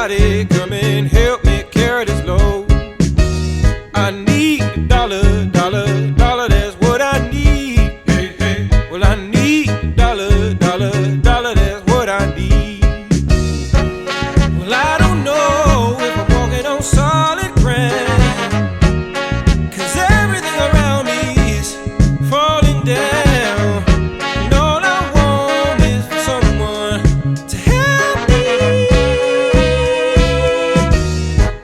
somebody come and help me carry this load. I need a dollar, dollar, dollar, that's what I need. Hey, hey. Well, I need a dollar, dollar, dollar, that's what I need. Well, I don't know if I'm walking on solid ground, 'cause everything around me is falling down. And all I want is for someone to help me.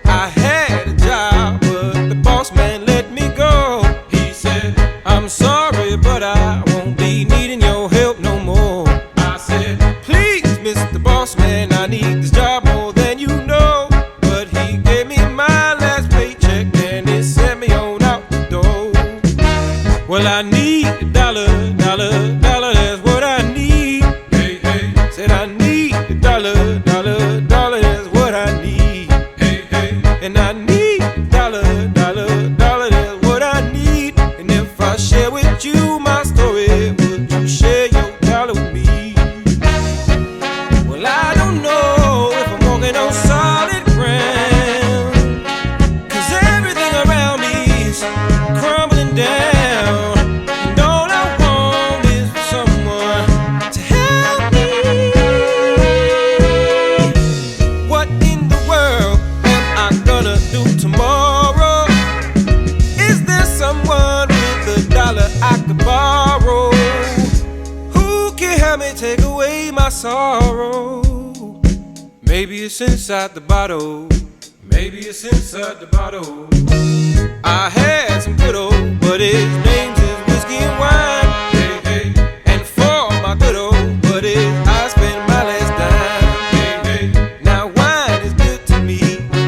I had a job, but the boss man let me go. He said, I'm sorry, but I won't be needing your help no more. I said, please, Mr. Boss Man, I need this job more than you know. But he gave me my last paycheck and he sent me on out the door. Well, I need a dollar, dollar, dollar, that's what I need. Hey, hey. Said I need a dollar, dollar, dollar, that's what I need. Hey, hey. And I need a dollar, dollar, dollar, that's what I need. And if I share with you my story, would you share your dollar with me? Well, I don't know if I'm walking on solid ground, 'cause everything around me is crumbling down. And all I want is for someone to help me. What in the world am I gonna do tomorrow? Is there someone with a dollar I could borrow? Who can help me take away my sorrow? Maybe it's inside the bottle. Maybe it's inside the bottle. I had some good old buddies, names is whiskey and wine. Hey, hey. And for my good old buddies, I spent my last dime. Hey, hey. Now wine is good to me,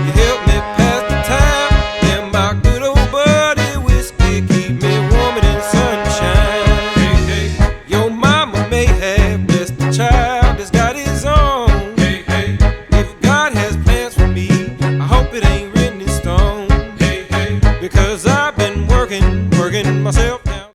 you help me pass the time. And my good old buddy whiskey keep me warmer than sunshine. Hey, hey. Your mama may have blessed the child that's got his own. Hey, hey. If God has plans for me, I hope it ain't written in stone. Hey, hey. Because I've